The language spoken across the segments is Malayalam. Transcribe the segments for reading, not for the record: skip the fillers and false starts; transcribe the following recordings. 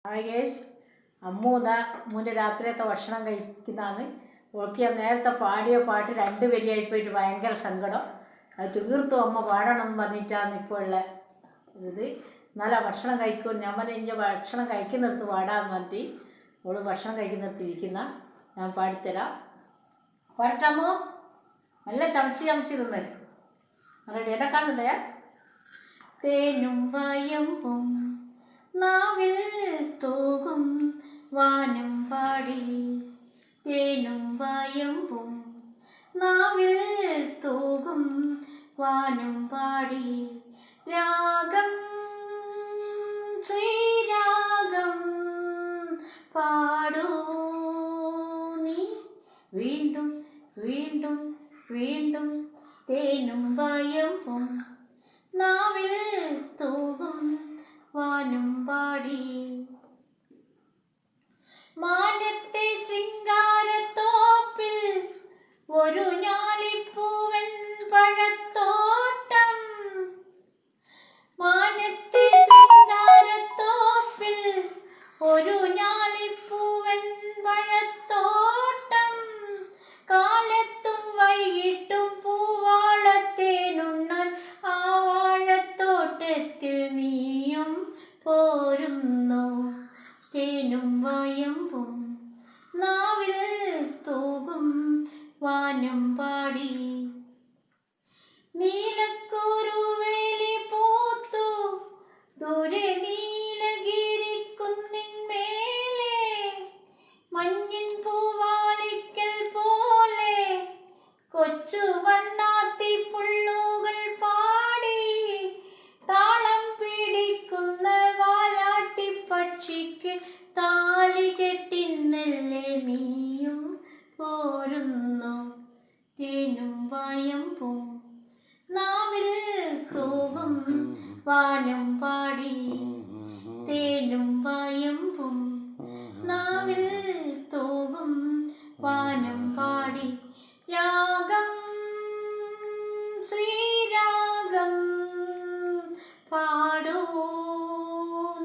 ഹായ് ഗേസ്, അമ്മൂൻ്റെ രാത്രിയത്തെ ഭക്ഷണം കഴിക്കുന്നതാണ്. ഓൾക്ക് ഞാൻ നേരത്തെ പാടിയ പാട്ട് 2 വരിയായിപ്പോയിട്ട് ഭയങ്കര സങ്കടം. അത് തീർത്തും അമ്മ പാടണം എന്ന് പറഞ്ഞിട്ടാണ് ഇപ്പോൾ ഉള്ള ഇത്. നല്ല ഭക്ഷണം കഴിക്കും. ഞാൻ പറഞ്ഞ ഭക്ഷണം കഴിക്കുന്നിടത്ത് പാടാന്ന് പറഞ്ഞിട്ട് ഓള് ഭക്ഷണം കഴിക്കുന്നിടത്ത് ഇരിക്കുന്ന ഞാൻ പാടിത്തരാം. പാടട്ടാമോ? നല്ല ചമച്ച് തിന്ന് റെഡി. എന്നെ കാണുന്നുണ്ടേ? തേനും വയമ്പും നാവിൽ തൂകും വാനം പാടി, തേനും വയമ്പും നാവിൽ തൂകും വാനം പാടി, രാഗം ശ്രീരാഗം പാടൂ നീ വീണ്ടും വീണ്ടും വീണ്ടും, തേനും വയമ്പും നാവിൽ തൂകും വാനം പാടി. മാനത്തെ ശൃംഗാരത്തോപ്പിൽ ഒരു ഞാലിപ്പൂവൻ പഴത്തോട്ടം, മാനത്തെ ശൃംഗാരത്തോപ്പിൽ ഒരു ഞാലിപ്പൂവൻ പഴത്തോട്ടം, കാലത്തും വൈകിട്ടും പൂവാളത്തേനുണ്ണാൻ ആ വാഴത്തോട്ടത്തിൽ നീയും പോരുന്നു, തേനും വയമ്പും നാവിൽ തൂകും വാനം പാടി. നീലക്കുരുവേലി പൂത്തു ദൂരെ നീലഗിരിക്കുന്നിന്മേലെ, മഞ്ഞിൻ പൂവാലിക്കൽ പോലെ കൊച്ചു വണ്ണാത്തി പുള്ളുകൾ പാടി, താളം പിടിക്കുന്ന വാലാട്ടി പക്ഷിക്ക് താലി കെട്ടിന്നല്ലേ നീയും പോരുന്നു, തേനും വയമ്പും നാവിൽ തൂകും വാനം പാടി, തേനും വയമ്പും നാവിൽ തൂകും വാനം പാടി, രാഗം ശ്രീരാഗം പാടൂ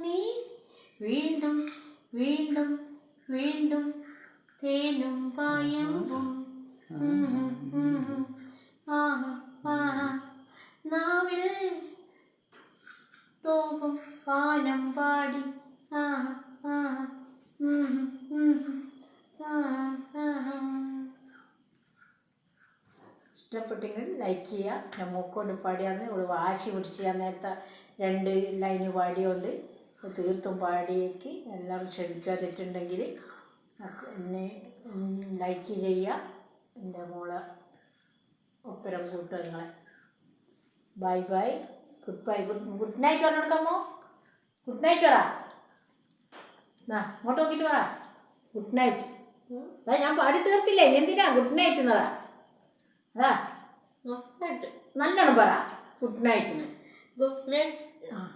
നീ വീണ്ടും വീണ്ടും വീണ്ടും, തേനും വയമ്പും നാവിൽ തൂകും വാനം പാടി. ഇഷ്ടപ്പെട്ടെങ്കിൽ ലൈക്ക് ചെയ്യുക. ഞാൻ മൂക്കൊണ്ട് പാടിയാന്ന് ഇവിടെ വാശി പിടിച്ച് ഞാൻ നേരത്തെ 2 ലൈന് പാടിയോണ്ട് തീർത്തും പാടിയേക്ക് എല്ലാവരും ക്ഷമിക്കാതിട്ടുണ്ടെങ്കിൽ എന്നെ ലൈക്ക് ചെയ്യുക. എൻ്റെ മോളെ ഒപ്പരം കൂട്ടുക നിങ്ങളെ. Bye bye, good bye, good night പറഞ്ഞെടുക്കാമോ? ഗുഡ് നൈറ്റ് പറ. ഇങ്ങോട്ട് നോക്കിയിട്ട് പറ ഗുഡ് നൈറ്റ്. ഞാൻ പാടി തീർത്തില്ലേ, എന്തിനാ ഗുഡ് നൈറ്റ് എന്ന് പറ. അതാ ഗുഡ് നൈറ്റ് നല്ലോണം പറ ഗുഡ് നൈറ്റിന്. Good night.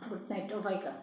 Good night. Off ആയിക്കാം.